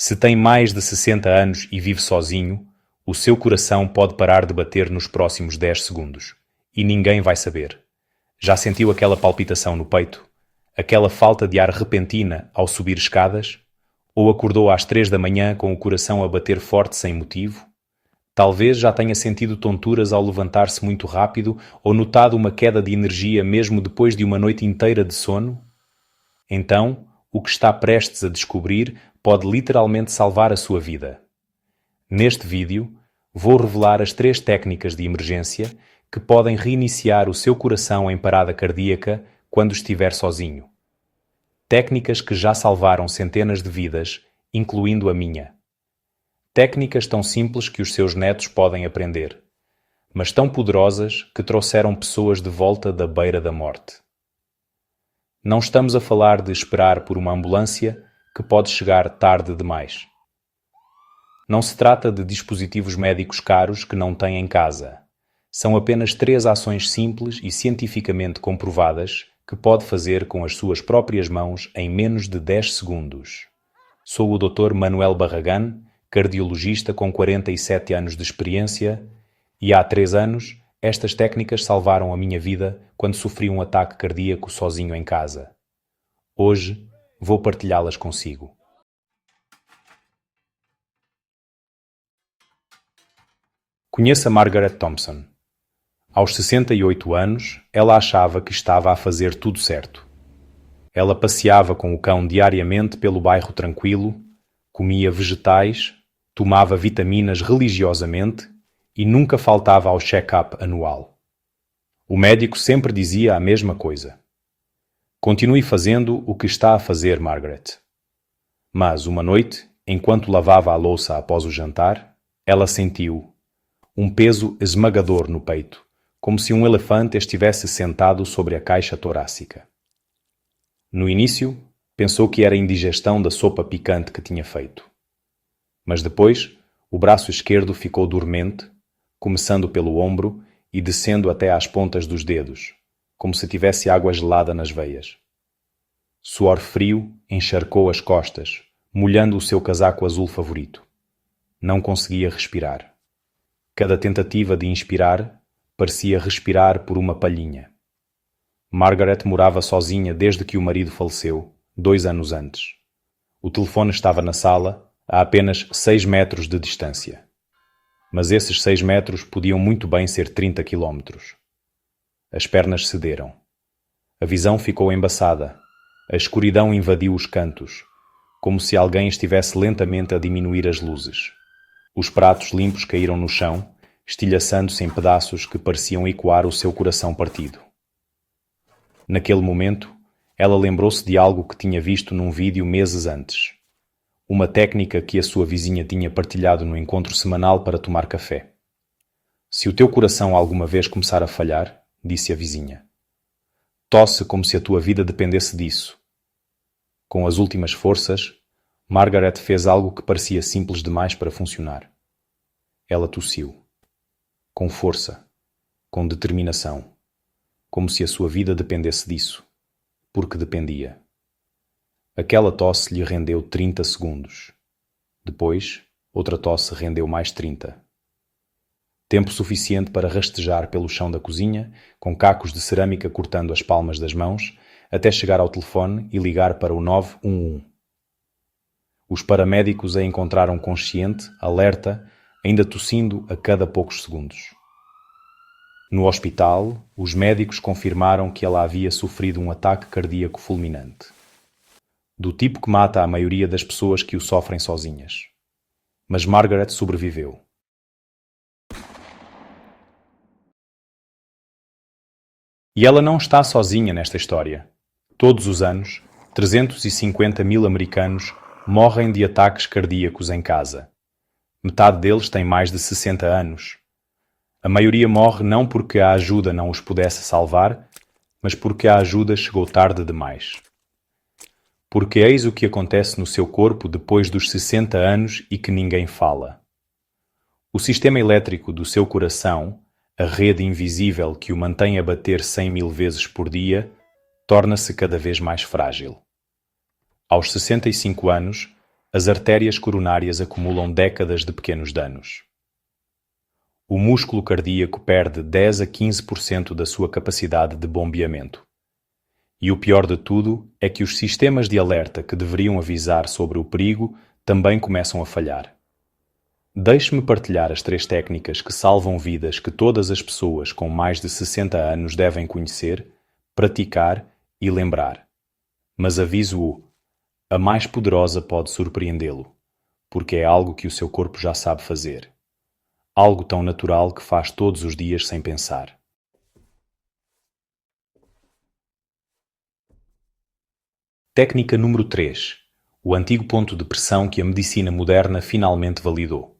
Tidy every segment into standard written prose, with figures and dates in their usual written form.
Se tem mais de 60 anos e vive sozinho, o seu coração pode parar de bater nos próximos 10 segundos. E ninguém vai saber. Já sentiu aquela palpitação no peito? Aquela falta de ar repentina ao subir escadas? Ou acordou às 3 da manhã com o coração a bater forte sem motivo? Talvez já tenha sentido tonturas ao levantar-se muito rápido ou notado uma queda de energia mesmo depois de uma noite inteira de sono? Então, o que está prestes a descobrir pode literalmente salvar a sua vida. Neste vídeo, vou revelar as 3 técnicas de emergência que podem reiniciar o seu coração em parada cardíaca quando estiver sozinho. Técnicas que já salvaram centenas de vidas, incluindo a minha. Técnicas tão simples que os seus netos podem aprender, mas tão poderosas que trouxeram pessoas de volta da beira da morte. Não estamos a falar de esperar por uma ambulância que pode chegar tarde demais. Não se trata de dispositivos médicos caros que não tem em casa. São apenas 3 ações simples e cientificamente comprovadas que pode fazer com as suas próprias mãos em menos de 10 segundos. Sou o Dr. Manuel Barragán, cardiologista com 47 anos de experiência, e há 3 anos estas técnicas salvaram a minha vida quando sofri um ataque cardíaco sozinho em casa. Hoje vou partilhá-las consigo. Conheça Margaret Thompson. Aos 68 anos, ela achava que estava a fazer tudo certo. Ela passeava com o cão diariamente pelo bairro tranquilo, comia vegetais, tomava vitaminas religiosamente e nunca faltava ao check-up anual. O médico sempre dizia a mesma coisa. Continue fazendo o que está a fazer, Margaret. Mas, uma noite, enquanto lavava a louça após o jantar, ela sentiu um peso esmagador no peito, como se um elefante estivesse sentado sobre a caixa torácica. No início, pensou que era a indigestão da sopa picante que tinha feito. Mas depois, o braço esquerdo ficou dormente, começando pelo ombro e descendo até às pontas dos dedos, como se tivesse água gelada nas veias. Suor frio encharcou as costas, molhando o seu casaco azul favorito. Não conseguia respirar. Cada tentativa de inspirar parecia respirar por uma palhinha. Margaret morava sozinha desde que o marido faleceu, 2 anos antes. O telefone estava na sala, a apenas 6 metros de distância. Mas esses 6 metros podiam muito bem ser 30 quilómetros. As pernas cederam. A visão ficou embaçada. A escuridão invadiu os cantos, como se alguém estivesse lentamente a diminuir as luzes. Os pratos limpos caíram no chão, estilhaçando-se em pedaços que pareciam ecoar o seu coração partido. Naquele momento, ela lembrou-se de algo que tinha visto num vídeo meses antes. Uma técnica que a sua vizinha tinha partilhado no encontro semanal para tomar café. Se o teu coração alguma vez começar a falhar, disse a vizinha, tosse como se a tua vida dependesse disso. Com as últimas forças, Margaret fez algo que parecia simples demais para funcionar. Ela tossiu. Com força, com determinação, como se a sua vida dependesse disso, porque dependia. Aquela tosse lhe rendeu 30 segundos. Depois, outra tosse rendeu mais 30. Tempo suficiente para rastejar pelo chão da cozinha, com cacos de cerâmica cortando as palmas das mãos, até chegar ao telefone e ligar para o 911. Os paramédicos a encontraram consciente, alerta, ainda tossindo a cada poucos segundos. No hospital, os médicos confirmaram que ela havia sofrido um ataque cardíaco fulminante. Do tipo que mata a maioria das pessoas que o sofrem sozinhas. Mas Margaret sobreviveu. E ela não está sozinha nesta história. Todos os anos, 350 mil americanos morrem de ataques cardíacos em casa. Metade deles tem mais de 60 anos. A maioria morre não porque a ajuda não os pudesse salvar, mas porque a ajuda chegou tarde demais. Porque eis o que acontece no seu corpo depois dos 60 anos e que ninguém fala. O sistema elétrico do seu coração, a rede invisível que o mantém a bater 100 mil vezes por dia, torna-se cada vez mais frágil. Aos 65 anos, as artérias coronárias acumulam décadas de pequenos danos. O músculo cardíaco perde 10 a 15% da sua capacidade de bombeamento. E o pior de tudo é que os sistemas de alerta que deveriam avisar sobre o perigo também começam a falhar. Deixe-me partilhar as 3 técnicas que salvam vidas que todas as pessoas com mais de 60 anos devem conhecer, praticar e lembrar. Mas aviso-o, a mais poderosa pode surpreendê-lo, porque é algo que o seu corpo já sabe fazer. Algo tão natural que faz todos os dias sem pensar. Técnica número 3. O antigo ponto de pressão que a medicina moderna finalmente validou.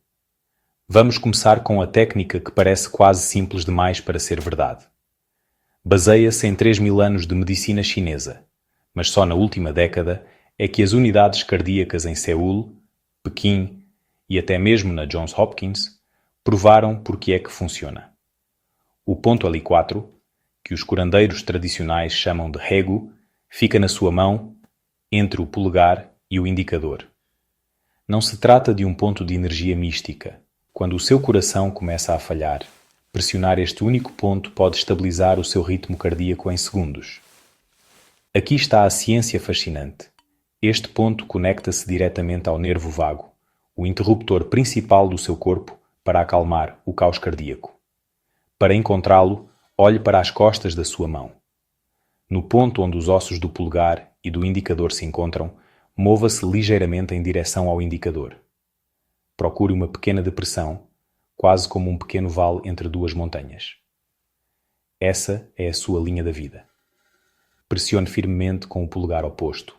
Vamos começar com a técnica que parece quase simples demais para ser verdade. Baseia-se em 3.000 anos de medicina chinesa, mas só na última década é que as unidades cardíacas em Seul, Pequim e até mesmo na Johns Hopkins provaram por que é que funciona. O ponto L4, que os curandeiros tradicionais chamam de rego, fica na sua mão, entre o polegar e o indicador. Não se trata de um ponto de energia mística. Quando o seu coração começa a falhar, pressionar este único ponto pode estabilizar o seu ritmo cardíaco em segundos. Aqui está a ciência fascinante. Este ponto conecta-se diretamente ao nervo vago, o interruptor principal do seu corpo para acalmar o caos cardíaco. Para encontrá-lo, olhe para as costas da sua mão. No ponto onde os ossos do polegar e do indicador se encontram, mova-se ligeiramente em direção ao indicador. Procure uma pequena depressão, quase como um pequeno vale entre 2 montanhas. Essa é a sua linha da vida. Pressione firmemente com o polegar oposto,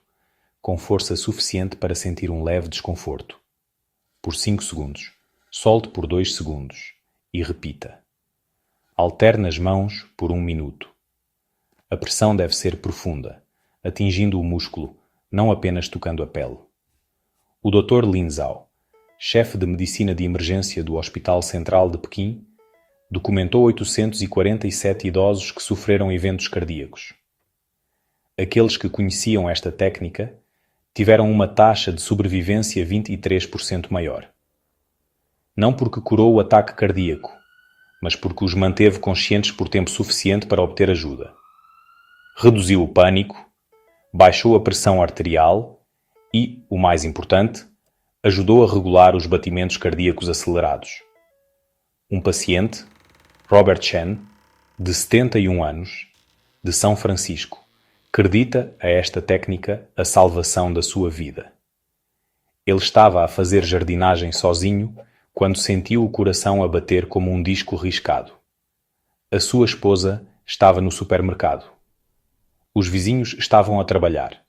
com força suficiente para sentir um leve desconforto. Por 5 segundos. Solte por 2 segundos. E repita. Alterne as mãos por 1 minuto. A pressão deve ser profunda, atingindo o músculo, não apenas tocando a pele. O Dr. Lin Zhao, chefe de medicina de emergência do Hospital Central de Pequim, documentou 847 idosos que sofreram eventos cardíacos. Aqueles que conheciam esta técnica tiveram uma taxa de sobrevivência 23% maior. Não porque curou o ataque cardíaco, mas porque os manteve conscientes por tempo suficiente para obter ajuda. Reduziu o pânico, baixou a pressão arterial e, o mais importante, ajudou a regular os batimentos cardíacos acelerados. Um paciente, Robert Chen, de 71 anos, de São Francisco, acredita a esta técnica a salvação da sua vida. Ele estava a fazer jardinagem sozinho quando sentiu o coração a bater como um disco riscado. A sua esposa estava no supermercado. Os vizinhos estavam a trabalhar,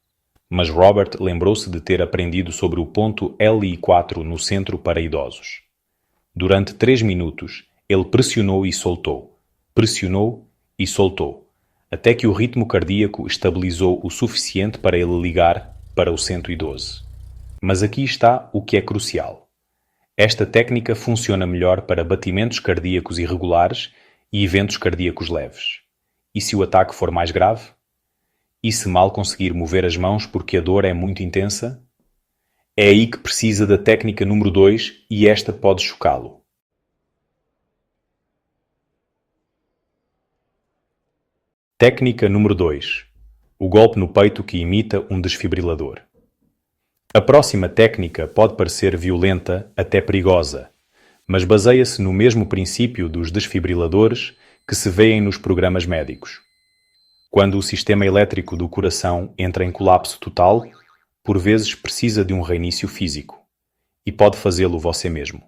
mas Robert lembrou-se de ter aprendido sobre o ponto LI4 no centro para idosos. Durante 3 minutos, ele pressionou e soltou, até que o ritmo cardíaco estabilizou o suficiente para ele ligar para o 112. Mas aqui está o que é crucial. Esta técnica funciona melhor para batimentos cardíacos irregulares e eventos cardíacos leves. E se o ataque for mais grave? E se mal conseguir mover as mãos porque a dor é muito intensa? É aí que precisa da técnica número 2 e esta pode chocá-lo. Técnica número 2. O golpe no peito que imita um desfibrilador. A próxima técnica pode parecer violenta, até perigosa, mas baseia-se no mesmo princípio dos desfibriladores que se vêem nos programas médicos. Quando o sistema elétrico do coração entra em colapso total, por vezes precisa de um reinício físico, e pode fazê-lo você mesmo.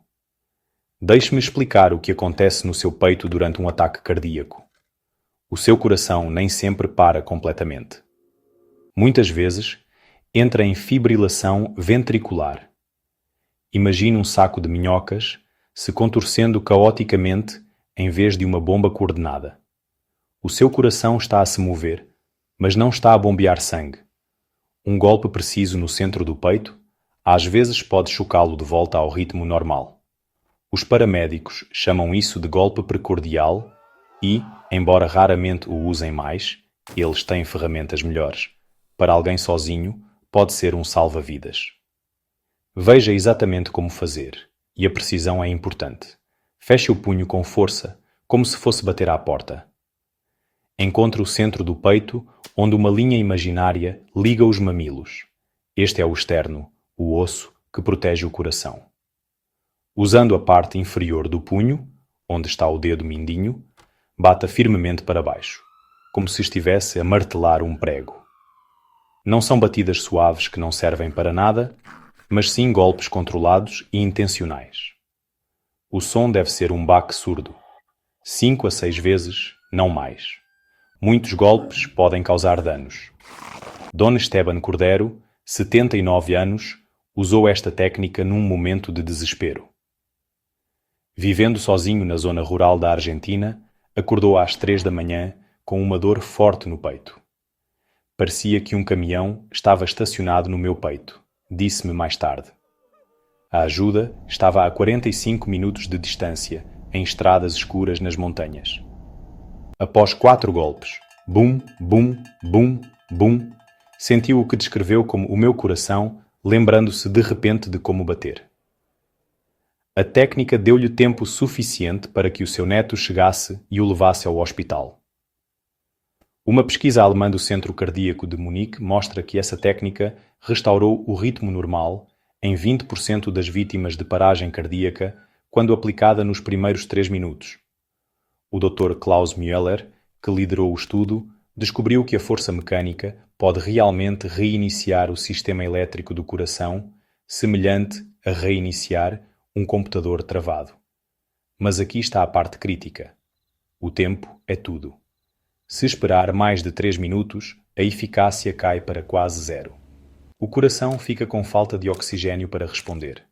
Deixe-me explicar o que acontece no seu peito durante um ataque cardíaco. O seu coração nem sempre para completamente. Muitas vezes, entra em fibrilação ventricular. Imagine um saco de minhocas se contorcendo caoticamente em vez de uma bomba coordenada. O seu coração está a se mover, mas não está a bombear sangue. Um golpe preciso no centro do peito, às vezes pode chocá-lo de volta ao ritmo normal. Os paramédicos chamam isso de golpe precordial e, embora raramente o usem mais, eles têm ferramentas melhores. Para alguém sozinho, pode ser um salva-vidas. Veja exatamente como fazer, e a precisão é importante. Feche o punho com força, como se fosse bater à porta. Encontre o centro do peito, onde uma linha imaginária liga os mamilos. Este é o externo, o osso que protege o coração. Usando a parte inferior do punho, onde está o dedo mindinho, bata firmemente para baixo, como se estivesse a martelar um prego. Não são batidas suaves que não servem para nada, mas sim golpes controlados e intencionais. O som deve ser um baque surdo. 5 a 6 vezes, não mais. Muitos golpes podem causar danos. Don Esteban Cordero, 79 anos, usou esta técnica num momento de desespero. Vivendo sozinho na zona rural da Argentina, acordou às 3 da manhã com uma dor forte no peito. Parecia que um caminhão estava estacionado no meu peito, disse-me mais tarde. A ajuda estava a 45 minutos de distância, em estradas escuras nas montanhas. Após 4 golpes, bum, bum, bum, bum, sentiu o que descreveu como o meu coração, lembrando-se de repente de como bater. A técnica deu-lhe tempo suficiente para que o seu neto chegasse e o levasse ao hospital. Uma pesquisa alemã do Centro Cardíaco de Munique mostra que essa técnica restaurou o ritmo normal em 20% das vítimas de paragem cardíaca quando aplicada nos primeiros 3 minutos. O Dr. Klaus Müller, que liderou o estudo, descobriu que a força mecânica pode realmente reiniciar o sistema elétrico do coração, semelhante a reiniciar um computador travado. Mas aqui está a parte crítica. O tempo é tudo. Se esperar mais de 3 minutos, a eficácia cai para quase zero. O coração fica com falta de oxigênio para responder.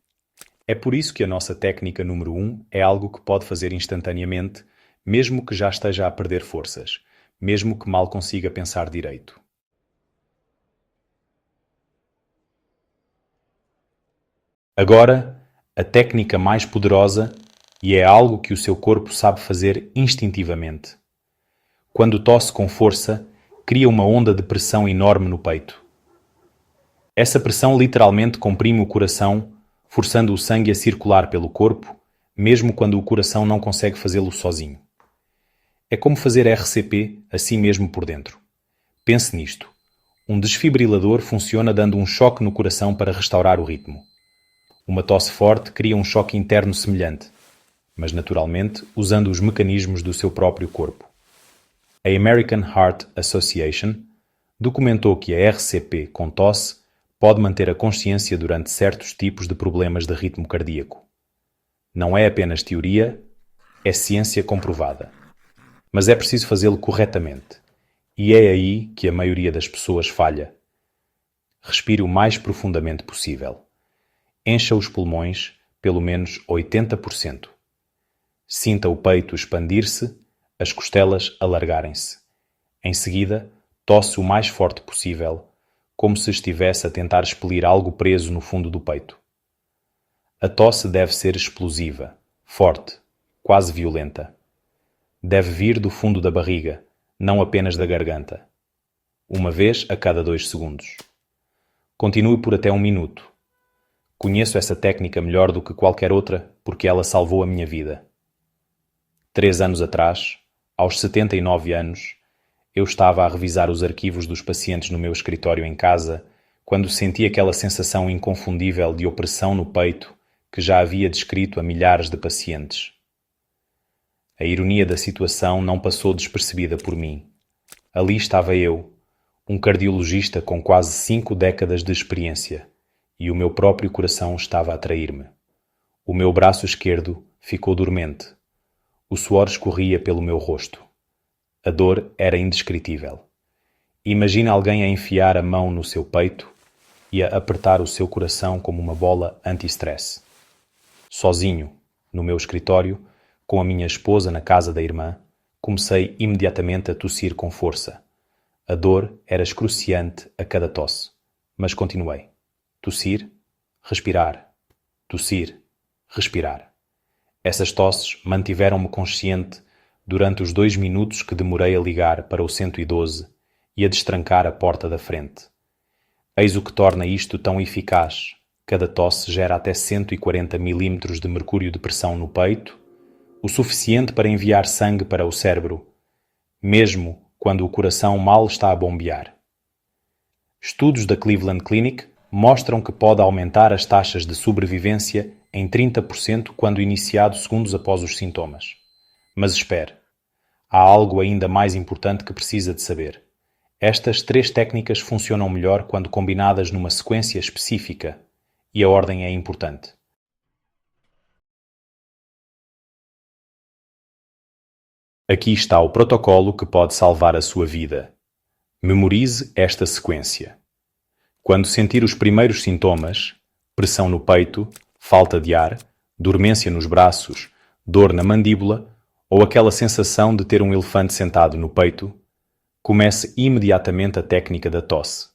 É por isso que a nossa técnica número 1 é algo que pode fazer instantaneamente, mesmo que já esteja a perder forças, mesmo que mal consiga pensar direito. Agora, a técnica mais poderosa, e é algo que o seu corpo sabe fazer instintivamente. Quando tosse com força, cria uma onda de pressão enorme no peito. Essa pressão literalmente comprime o coração, forçando o sangue a circular pelo corpo, mesmo quando o coração não consegue fazê-lo sozinho. É como fazer RCP a si mesmo por dentro. Pense nisto. Um desfibrilador funciona dando um choque no coração para restaurar o ritmo. Uma tosse forte cria um choque interno semelhante, mas naturalmente usando os mecanismos do seu próprio corpo. A American Heart Association documentou que a RCP com tosse pode manter a consciência durante certos tipos de problemas de ritmo cardíaco. Não é apenas teoria, é ciência comprovada. Mas é preciso fazê-lo corretamente. E é aí que a maioria das pessoas falha. Respire o mais profundamente possível. Encha os pulmões, pelo menos 80%. Sinta o peito expandir-se, as costelas alargarem-se. Em seguida, tosse o mais forte possível, como se estivesse a tentar expelir algo preso no fundo do peito. A tosse deve ser explosiva, forte, quase violenta. Deve vir do fundo da barriga, não apenas da garganta. Uma vez a cada 2 segundos. Continue por até 1 minuto. Conheço essa técnica melhor do que qualquer outra porque ela salvou a minha vida. 3 anos atrás, aos 79 anos, eu estava a revisar os arquivos dos pacientes no meu escritório em casa quando senti aquela sensação inconfundível de opressão no peito que já havia descrito a milhares de pacientes. A ironia da situação não passou despercebida por mim. Ali estava eu, um cardiologista com quase 5 décadas de experiência, e o meu próprio coração estava a trair-me. O meu braço esquerdo ficou dormente. O suor escorria pelo meu rosto. A dor era indescritível. Imagine alguém a enfiar a mão no seu peito e a apertar o seu coração como uma bola anti-stress. Sozinho, no meu escritório, com a minha esposa na casa da irmã, comecei imediatamente a tossir com força. A dor era excruciante a cada tosse, mas continuei. Tossir, respirar. Tossir, respirar. Essas tosses mantiveram-me consciente durante os 2 minutos que demorei a ligar para o 112 e a destrancar a porta da frente. Eis o que torna isto tão eficaz. Cada tosse gera até 140 milímetros de mercúrio de pressão no peito, o suficiente para enviar sangue para o cérebro, mesmo quando o coração mal está a bombear. Estudos da Cleveland Clinic mostram que pode aumentar as taxas de sobrevivência em 30% quando iniciado segundos após os sintomas. Mas espere, há algo ainda mais importante que precisa de saber. Estas 3 técnicas funcionam melhor quando combinadas numa sequência específica, e a ordem é importante. Aqui está o protocolo que pode salvar a sua vida. Memorize esta sequência. Quando sentir os primeiros sintomas, pressão no peito, falta de ar, dormência nos braços, dor na mandíbula ou aquela sensação de ter um elefante sentado no peito, comece imediatamente a técnica da tosse.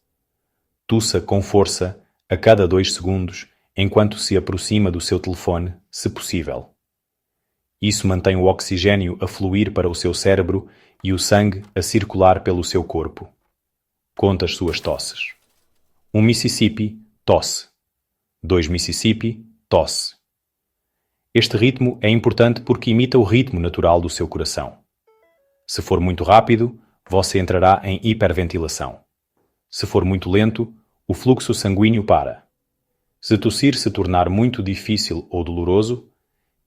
Tussa com força a cada 2 segundos enquanto se aproxima do seu telefone, se possível. Isso mantém o oxigênio a fluir para o seu cérebro e o sangue a circular pelo seu corpo. Conta as suas tosses. 1 Mississippi, tosse. 2 Mississippi, tosse. Este ritmo é importante porque imita o ritmo natural do seu coração. Se for muito rápido, você entrará em hiperventilação. Se for muito lento, o fluxo sanguíneo para. Se tossir se tornar muito difícil ou doloroso,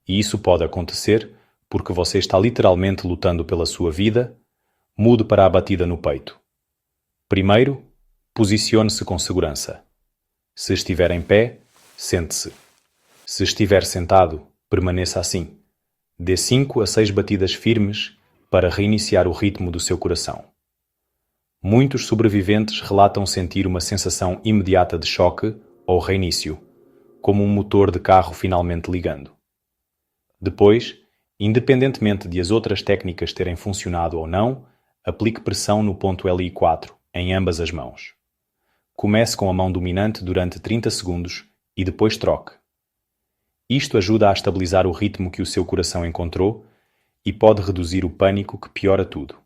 e isso pode acontecer porque você está literalmente lutando pela sua vida, mude para a batida no peito. Primeiro, posicione-se com segurança. Se estiver em pé, sente-se. Se estiver sentado, permaneça assim. Dê 5 a 6 batidas firmes para reiniciar o ritmo do seu coração. Muitos sobreviventes relatam sentir uma sensação imediata de choque ou reinício, como um motor de carro finalmente ligando. Depois, independentemente de as outras técnicas terem funcionado ou não, aplique pressão no ponto LI4 em ambas as mãos. Comece com a mão dominante durante 30 segundos e depois troque. Isto ajuda a estabilizar o ritmo que o seu coração encontrou e pode reduzir o pânico que piora tudo.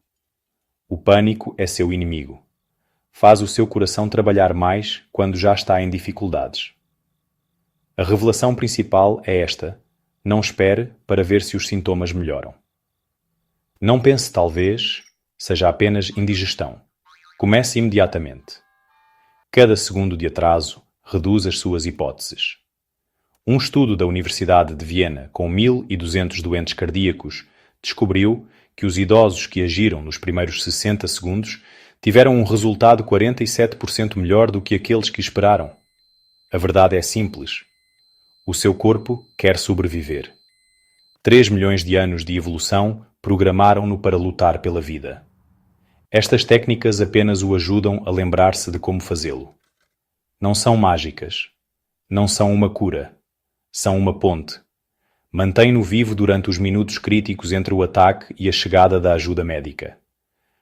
O pânico é seu inimigo. Faz o seu coração trabalhar mais quando já está em dificuldades. A revelação principal é esta: não espere para ver se os sintomas melhoram. Não pense talvez seja apenas indigestão. Comece imediatamente. Cada segundo de atraso reduz as suas hipóteses. Um estudo da Universidade de Viena com 1.200 doentes cardíacos descobriu que os idosos que agiram nos primeiros 60 segundos tiveram um resultado 47% melhor do que aqueles que esperaram. A verdade é simples. O seu corpo quer sobreviver. 3 milhões de anos de evolução programaram-no para lutar pela vida. Estas técnicas apenas o ajudam a lembrar-se de como fazê-lo. Não são mágicas. Não são uma cura. São uma ponte. Mantém-no vivo durante os minutos críticos entre o ataque e a chegada da ajuda médica.